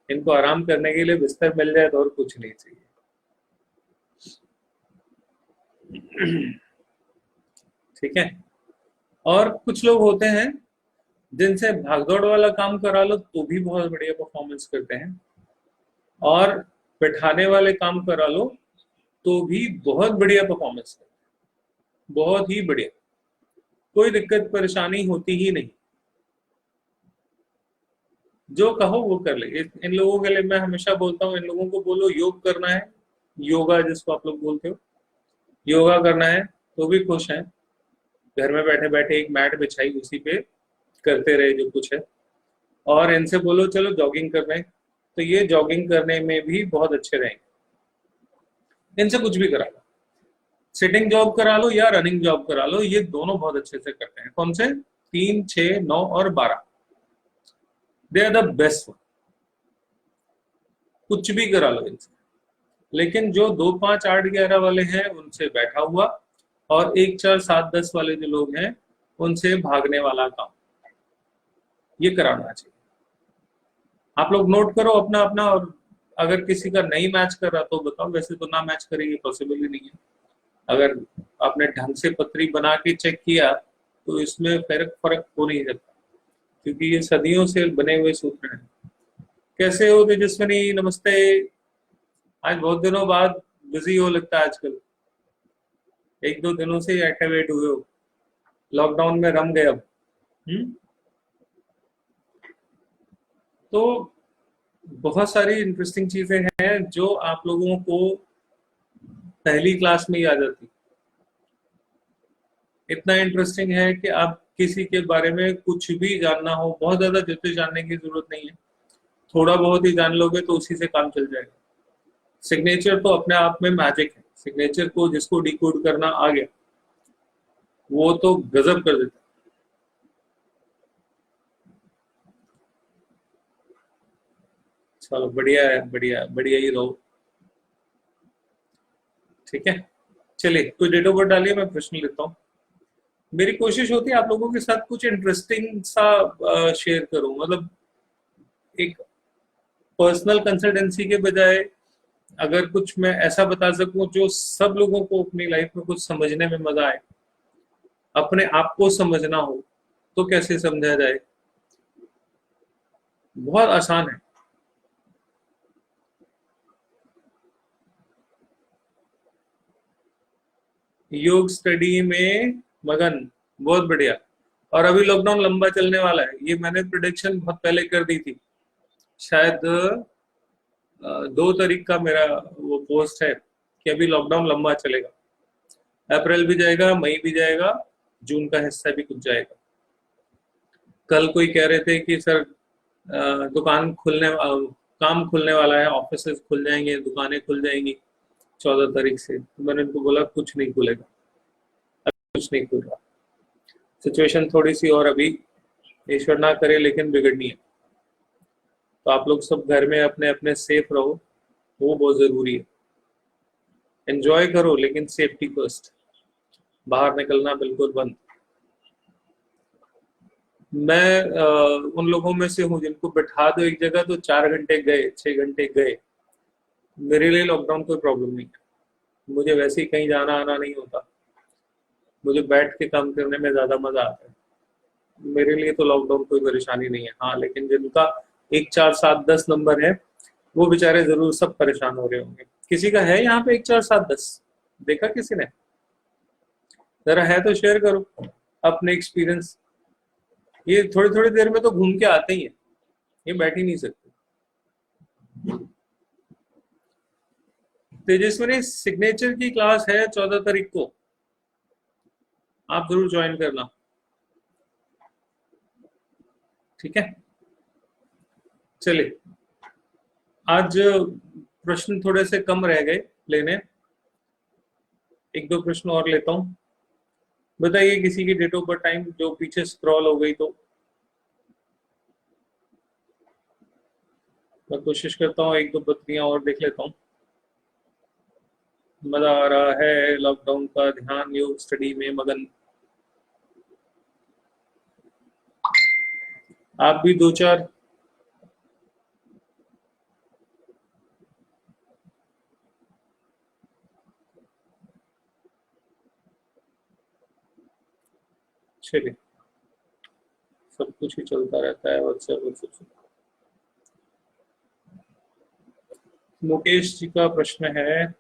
इनको आराम करने के लिए बिस्तर मिल जाए तो और कुछ नहीं चाहिए। ठीक है। और कुछ लोग होते हैं जिनसे भागदौड़ वाला काम करा लो तो भी बहुत बढ़िया परफॉर्मेंस करते हैं, और बैठाने वाले काम करा लो तो भी बहुत बढ़िया परफॉर्मेंस करते हैं, बहुत ही बढ़िया, कोई दिक्कत परेशानी होती ही नहीं। जो कहो वो कर ले। इन लोगों के लिए मैं हमेशा बोलता हूँ, इन लोगों को बोलो योग करना है, योगा जिसको आप लोग बोलते हो, योगा करना है तो भी खुश हैं। घर में बैठे बैठे एक मैट बिछाई, उसी पे करते रहे जो कुछ है। और इनसे बोलो चलो जॉगिंग कर रहे हैं, तो ये जॉगिंग करने में भी बहुत अच्छे रहेंगे। इनसे कुछ भी करा लो, सिटिंग जॉब करा लो या रनिंग जॉब करा लो, ये दोनों बहुत अच्छे से करते हैं। कौन से? 3, 6, 9 और 12, they are the best one. कुछ भी करा लो इनसे। लेकिन जो 2, 5, 8, 11 वाले हैं उनसे बैठा हुआ, और 1, 4, 7, 10 वाले जो लोग हैं उनसे भागने वाला काम, ये कराना चाहिए। आप लोग नोट करो अपना अपना, और अगर किसी का नहीं मैच कर रहा तो बताओ, वैसे तो ना मैच करेंगे, पॉसिबल ही नहीं है। अगर आपने ढंग से पत्री बना के चेक किया तो इसमें फर्क फर्क हो नहीं सकता, क्योंकि ये सदियों से बने हुए सूत्र हैं। कैसे हो तेजस्वनी? नमस्ते। आज बहुत दिनों बाद बिजी हो लगता है आजकल, 1-2 दिनों से एक्टिवेट हुए हो, लॉकडाउन में रम गए अब। हम्म। तो बहुत सारी इंटरेस्टिंग चीजें हैं जो आप लोगों को पहली क्लास में ही आ जाती। इतना इंटरेस्टिंग है कि आप किसी के बारे में कुछ भी जानना हो, बहुत ज्यादा ज्योतिष जानने की जरूरत नहीं है, थोड़ा बहुत ही जान लोगे तो उसी से काम चल जाएगा। सिग्नेचर तो अपने आप में मैजिक है, सिग्नेचर को जिसको डिकोड करना आ गया वो तो गजब कर देता है। चलो बढ़िया है, बढ़िया बढ़िया ही रहो। ठीक है, चलिए कोई डेट ऑफ बर्थ डालिए, मैं प्रश्न लेता हूँ। मेरी कोशिश होती है आप लोगों के साथ कुछ इंटरेस्टिंग सा शेयर करूं, मतलब एक पर्सनल कंसल्टेंसी के बजाय अगर कुछ मैं ऐसा बता सकूं जो सब लोगों को अपनी लाइफ में कुछ समझने में मजा आए, अपने आप को समझना हो तो कैसे समझा जाए, बहुत आसान है। योग स्टडी में मगन, बहुत बढ़िया। और अभी लॉकडाउन लंबा चलने वाला है, ये मैंने प्रिडिक्शन बहुत पहले कर दी थी। शायद 2 तारीख का मेरा वो पोस्ट है कि अभी लॉकडाउन लंबा चलेगा। अप्रैल भी जाएगा, मई भी जाएगा, जून का हिस्सा भी कुछ जाएगा। कल कोई कह रहे थे कि सर दुकान काम खुलने वाला है, ऑफिस खुल जाएंगे, दुकानें खुल जाएंगी 14 तारीख से। तो मैंने उनको बोला कुछ नहीं खुलेगा, कुछ नहीं खुल रहा। सिचुएशन थोड़ी सी और अभी ईश्वर ना करे लेकिन बिगड़नी है। तो आप लोग सब घर में अपने अपने सेफ रहो, वो बहुत जरूरी है। एंजॉय करो लेकिन सेफ्टी फर्स्ट, बाहर निकलना बिल्कुल बंद। मैं उन लोगों में से हूँ जिनको बैठा दो एक जगह तो 4 घंटे गए, 6 घंटे गए। मेरे लिए लॉकडाउन कोई प्रॉब्लम नहीं है, मुझे वैसे ही कहीं जाना आना नहीं होता, मुझे बैठ के काम करने में ज्यादा मजा आता है। मेरे लिए तो लॉकडाउन कोई परेशानी नहीं है। हाँ, लेकिन जिनका 1 4 7 10 नंबर है वो बेचारे जरूर सब परेशान हो रहे होंगे। किसी का है यहाँ पे 1 4 7 10? देखा किसी ने? जरा है तो शेयर करो अपने एक्सपीरियंस। ये थोड़ी थोड़ी देर में तो घूम के आते ही है, ये बैठ ही नहीं सकते। तेजस्विनी, सिग्नेचर की क्लास है 14 तारीख को, आप जरूर ज्वाइन करना, ठीक है? चलिए, आज प्रश्न थोड़े से कम रह गए लेने, 1 2 प्रश्न और लेता हूं। बताइए किसी की डेट ऑफ बर्थ टाइम जो पीछे स्क्रॉल हो गई तो। मैं कोशिश करता हूँ 1 2 पत्रियां और देख लेता हूँ। मजा आ रहा है लॉकडाउन का, ध्यान योग स्टडी में मगन। आप भी 2 4 चलिए, सब कुछ ही चलता रहता है व्हाट्सएप। मुकेश जी का प्रश्न है,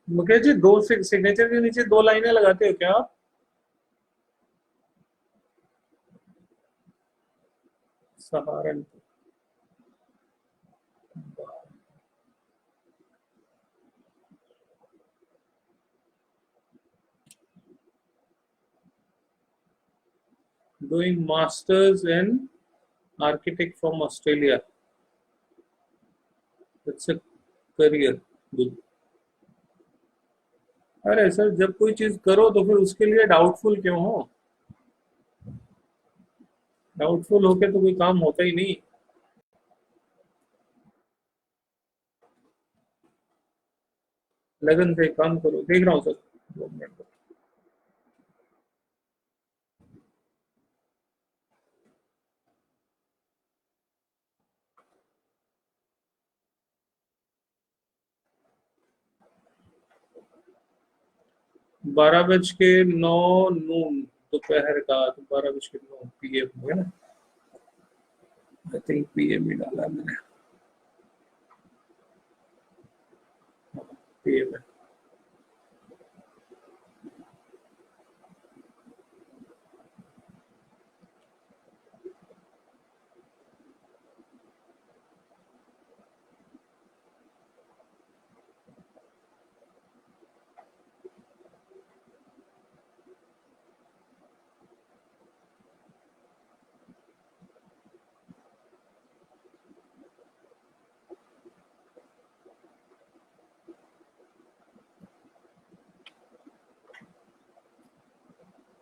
मुकेश जी 2 सिग्नेचर के नीचे 2 लाइनें लगाते हो क्या आप? Saharanpur, doing masters in architect from Australia. It's a career. Good. अरे सर, जब कोई चीज करो तो फिर उसके लिए डाउटफुल क्यों हो? डाउटफुल होके तो कोई काम होता ही नहीं। लगन से काम करो। देख रहा हूँ सर, 2 मिनट। बारह बज के 9 नून दोपहर का, तो 12 बज के 9 PM है ना? आई थिंक PM ही डाला मैंने। PM है।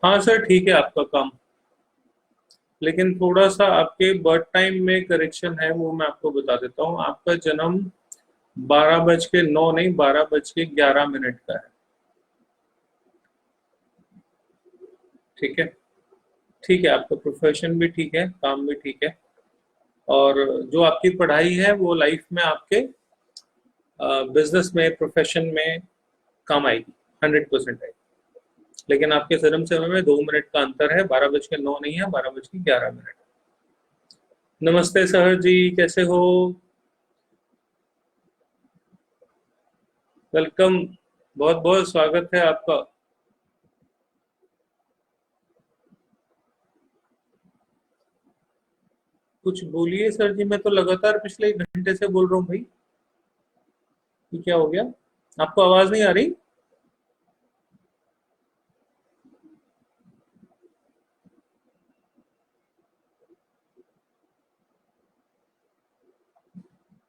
हाँ सर, ठीक है आपका काम, लेकिन थोड़ा सा आपके बर्थ टाइम में करेक्शन है, वो मैं आपको बता देता हूँ। आपका जन्म 12 बज के 9 नहीं, 12 बज के 11 मिनट का है, ठीक है? ठीक है, आपका प्रोफेशन भी ठीक है, काम भी ठीक है, और जो आपकी पढ़ाई है वो लाइफ में आपके बिजनेस में, प्रोफेशन में काम आएगी, 100% आएगी। लेकिन आपके जन्म समय में 2 मिनट का अंतर है, 12 बज के 9 नहीं है, 12 बज के 11 मिनट। नमस्ते सर जी, कैसे हो? वेलकम, बहुत बहुत स्वागत है आपका। कुछ बोलिए सर जी, मैं तो लगातार पिछले 1 घंटे से बोल रहा हूँ भाई। ये क्या हो गया? आपको आवाज नहीं आ रही?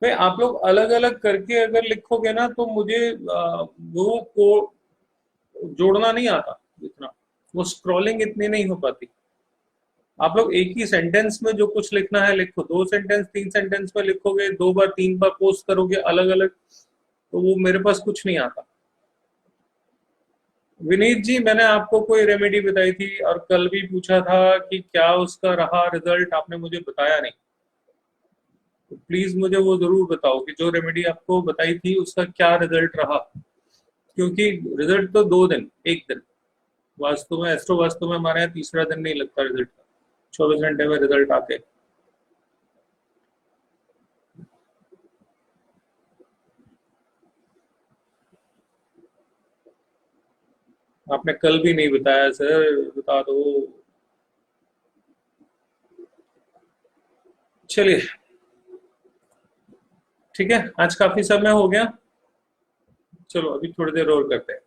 भाई आप लोग अलग अलग करके अगर लिखोगे ना तो मुझे वो को जोड़ना नहीं आता इतना, वो स्क्रॉलिंग इतनी नहीं हो पाती। आप लोग एक ही सेंटेंस में जो कुछ लिखना है लिखो, 2 सेंटेंस 3 सेंटेंस में लिखोगे, 2 बार 3 बार पोस्ट करोगे अलग अलग, तो वो मेरे पास कुछ नहीं आता। विनीत जी, मैंने आपको कोई रेमेडी बताई थी और कल भी पूछा था कि क्या उसका रहा रिजल्ट, आपने मुझे बताया नहीं। तो प्लीज मुझे वो जरूर बताओ कि जो रेमेडी आपको बताई थी उसका क्या रिजल्ट रहा, क्योंकि रिजल्ट तो 2 दिन, एक दिन वास्तु में, एस्ट्रो वास्तु में हमारे यहाँ तीसरा दिन नहीं लगता रिजल्ट का, 24 घंटे में रिजल्ट आते। आपने कल भी नहीं बताया सर, बता दो। चलिए ठीक है, आज काफी समय हो गया, चलो अभी थोड़ी देर और करते हैं।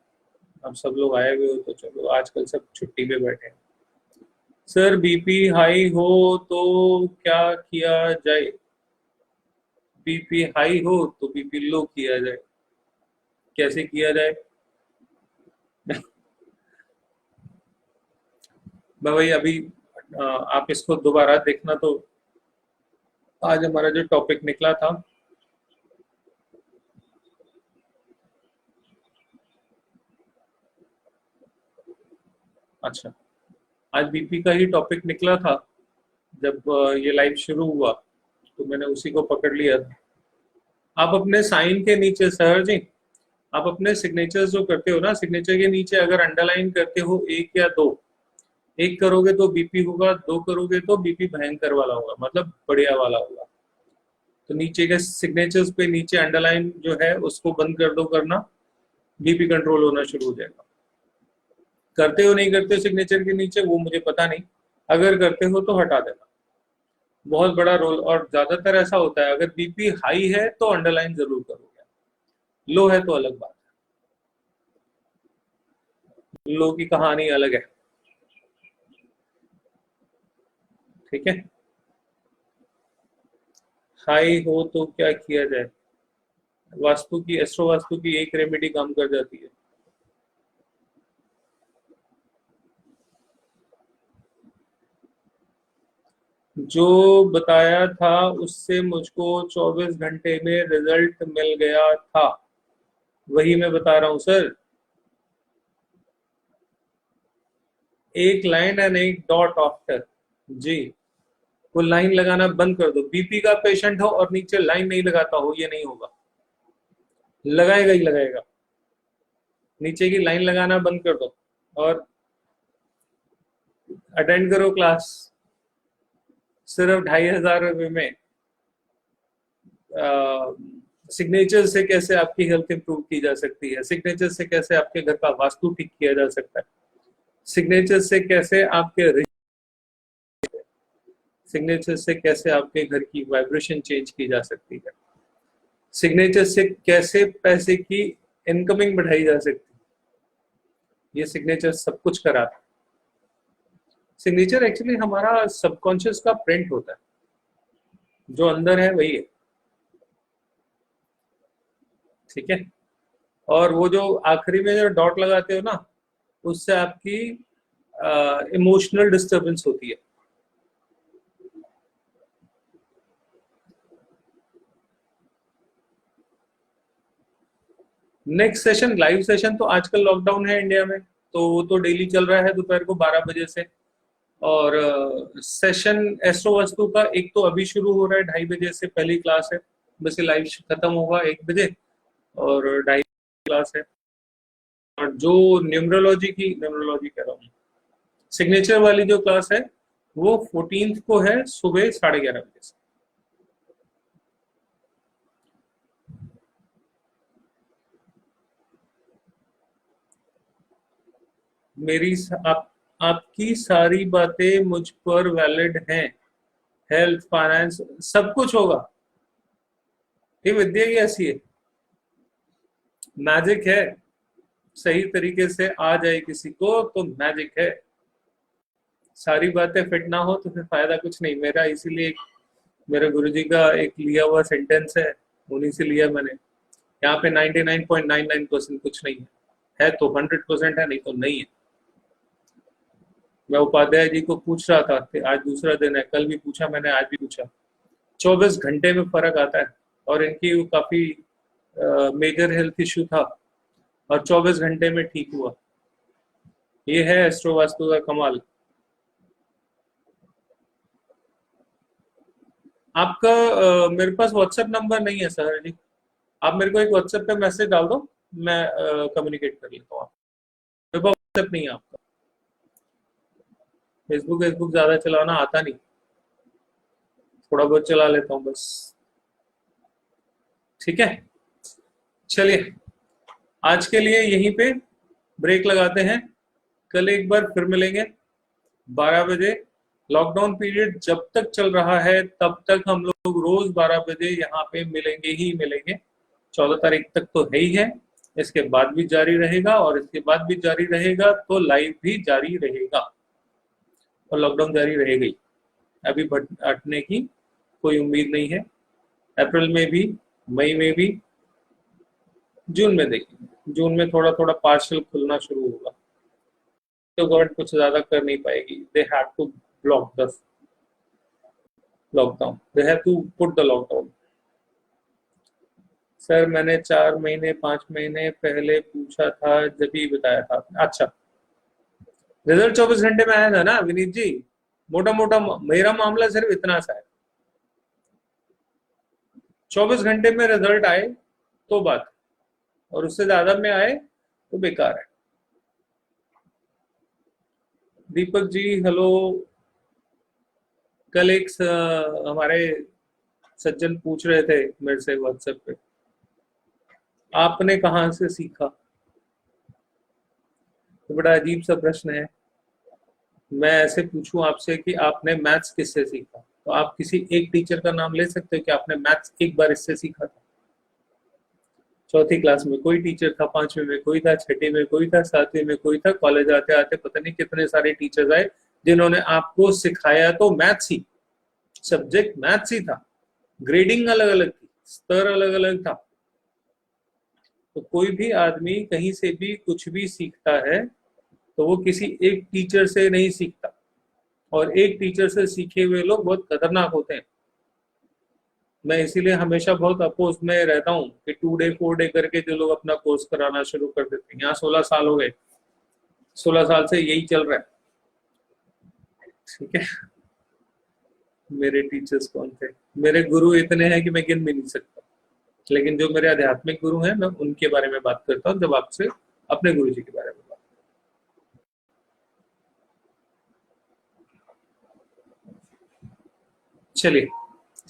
अब सब लोग आए हुए हो तो चलो, आजकल सब छुट्टी पे बैठे हैं। सर बीपी हाई हो तो क्या किया जाए? बीपी हाई हो तो बीपी लो किया जाए। कैसे किया जाए? मैं भाई अभी आप इसको दोबारा देखना तो, आज हमारा जो टॉपिक निकला था, अच्छा, आज बीपी का ही टॉपिक निकला था। जब ये लाइव शुरू हुआ तो मैंने उसी को पकड़ लिया था। आप अपने साइन के नीचे सर जी, आप अपने सिग्नेचर्स जो करते हो ना, सिग्नेचर के नीचे अगर अंडरलाइन करते हो 1 या 2, 1 करोगे तो बीपी होगा, 2 करोगे तो बीपी भयंकर वाला होगा, मतलब बढ़िया वाला होगा। तो नीचे के सिग्नेचर्स पे नीचे अंडरलाइन जो है उसको बंद कर दो करना, बीपी कंट्रोल होना शुरू हो जाएगा। करते हो नहीं करते हो सिग्नेचर के नीचे वो मुझे पता नहीं, अगर करते हो तो हटा देना। बहुत बड़ा रोल, और ज्यादातर ऐसा होता है, अगर बीपी हाई है तो अंडरलाइन जरूर करोगे, लो है तो अलग बात है, लो की कहानी अलग है। ठीक है, हाई हो तो क्या किया जाए? वास्तु की, एस्ट्रो वास्तु की एक रेमेडी काम कर जाती है। जो बताया था उससे मुझको 24 घंटे में रिजल्ट मिल गया था, वही मैं बता रहा हूँ सर। एक लाइन एंड एक डॉट आफ्टर, जी। वो लाइन लगाना बंद कर दो, बीपी का पेशेंट हो और नीचे लाइन नहीं लगाता हो, ये नहीं होगा। लगाएगा ही लगाएगा, नीचे की लाइन लगाना बंद कर दो और अटेंड करो क्लास। सिर्फ 2500 रुपये में सिग्नेचर से कैसे आपकी हेल्थ इंप्रूव की जा सकती है, सिग्नेचर से कैसे आपके घर का वास्तु ठीक किया जा सकता है, सिग्नेचर से कैसे आपके, सिग्नेचर से कैसे आपके घर की वाइब्रेशन चेंज की जा सकती है, सिग्नेचर से कैसे पैसे की इनकमिंग बढ़ाई जा सकती है, ये सिग्नेचर सब कुछ कराता है। सिग्नेचर एक्चुअली हमारा सबकॉन्शियस का प्रिंट होता है, जो अंदर है वही है। ठीक है, और वो जो आखिरी में जो डॉट लगाते हो ना, उससे आपकी इमोशनल डिस्टरबेंस होती है। नेक्स्ट सेशन, लाइव सेशन तो आजकल लॉकडाउन है इंडिया में, तो वो तो डेली चल रहा है दोपहर को 12 बजे से। और सेशन एस्ट्रो वास्तु का एक तो अभी शुरू हो रहा है, 2:30 बजे से पहली क्लास है। बस ये लाइव खत्म होगा 1 बजे, और 2:30 क्लास है। और जो न्यूमरोलॉजी कह रहा हूँ, सिग्नेचर वाली जो क्लास है वो 14th को है, सुबह 11:30 बजे से। आपकी सारी बातें मुझ पर वैलिड हैं। हेल्थ, फाइनेंस, सब कुछ होगा। ये विद्या ही ऐसी है, मैजिक है। सही तरीके से आ जाए किसी को तो मैजिक है। सारी बातें फिट ना हो तो फिर फायदा कुछ नहीं। मेरा इसीलिए मेरे गुरुजी का एक लिया हुआ सेंटेंस है, उन्हीं से लिया मैंने। यहाँ पे 99.99% कुछ नहीं है तो 100% है, नहीं तो नहीं है। मैं उपाध्याय जी को पूछ रहा था कि आज दूसरा दिन है, कल भी पूछा मैंने, आज भी पूछा। 24 घंटे में फर्क आता है, और इनकी वो काफी मेजर हेल्थ इश्यू था और 24 घंटे में ठीक हुआ। ये है एस्ट्रो वास्तु का कमाल। आपका मेरे पास व्हाट्सएप नंबर नहीं है सर जी। आप मेरे को एक व्हाट्सएप पे मैसेज डाल दो, मैं कम्युनिकेट कर लेता हूँ। मेरे पास व्हाट्सएप नहीं है आपका। फेसबुक फेसबुक ज्यादा चलाना आता नहीं, थोड़ा बहुत चला लेता हूँ बस। ठीक है, चलिए आज के लिए यहीं पे ब्रेक लगाते हैं। कल एक बार फिर मिलेंगे 12 बजे। लॉकडाउन पीरियड जब तक चल रहा है तब तक हम लोग रोज 12 बजे यहाँ पे मिलेंगे ही मिलेंगे। 14 तारीख तक तो है ही है, इसके बाद भी जारी रहेगा, और इसके बाद भी जारी रहेगा तो लाइव भी जारी रहेगा, और लॉकडाउन जारी रहेगा ही। अभी हटने की कोई उम्मीद नहीं है। अप्रैल में भी, मई में भी, जून में देखिए, जून में थोड़ा थोड़ा पार्शल खुलना शुरू होगा, तो गवर्नमेंट कुछ ज्यादा कर नहीं पाएगी। They have to block the lockdown, they have to put the lockdown. Sir मैंने 4 महीने 5 महीने पहले पूछा था, जब ही बताया था। अच्छा, रिजल्ट 24 घंटे में आया था ना विनीत जी। मोटा मोटा मेरा मामला सिर्फ इतना सा है, 24 घंटे में रिजल्ट आए तो बात, और उससे ज्यादा में आए तो बेकार है। दीपक जी हेलो। कल एक हमारे सज्जन पूछ रहे थे मेरे से व्हाट्सएप पे, आपने कहाँ से सीखा। तो बड़ा अजीब सा प्रश्न है। मैं ऐसे पूछूं आपसे कि आपने मैथ्स किससे सीखा, तो आप किसी एक टीचर का नाम ले सकते हो कि आपने मैथ्स एक बार इससे सीखा था। चौथी क्लास में कोई टीचर था, 5वीं में कोई था, 6वीं में कोई था, 7वीं में कोई था, कॉलेज आते आते पता नहीं कितने सारे टीचर्स आए जिन्होंने आपको सिखाया तो मैथ्स ही, सब्जेक्ट मैथ्स ही था। ग्रेडिंग अलग अलग थी, स्तर अलग अलग था। तो कोई भी आदमी कहीं से भी कुछ भी सीखता है तो वो किसी एक टीचर से नहीं सीखता, और एक टीचर से सीखे हुए लोग बहुत खतरनाक होते हैं। मैं इसीलिए हमेशा बहुत अपोज में रहता हूँ कि 2 डे 4 डे करके जो लोग अपना कोर्स कराना शुरू कर देते हैं। यहाँ 16 साल हो गए, 16 साल से यही चल रहा है। ठीक है, मेरे टीचर्स कौन थे, मेरे गुरु इतने हैं कि मैं गिन भी नहीं सकता, लेकिन जो मेरे आध्यात्मिक गुरु हैं मैं उनके बारे में बात करता हूँ जब आपसे अपने गुरु जी के बारे में बात। चलिए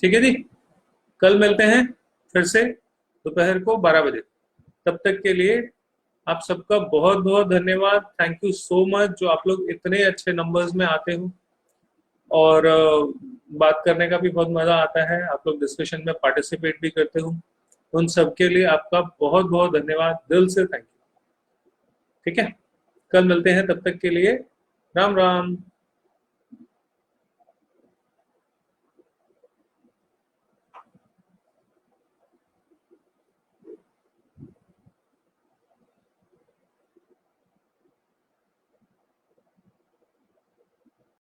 ठीक है जी, कल मिलते हैं फिर से दोपहर को 12 बजे। तब तक के लिए आप सबका बहुत बहुत धन्यवाद। थैंक यू सो मच जो आप लोग इतने अच्छे नंबर्स में आते हो, और बात करने का भी बहुत मजा आता है। आप लोग डिस्कशन में पार्टिसिपेट भी करते हो, उन सब के लिए आपका बहुत बहुत धन्यवाद, दिल से थैंक यू। ठीक है, कल मिलते हैं, तब तक के लिए राम राम।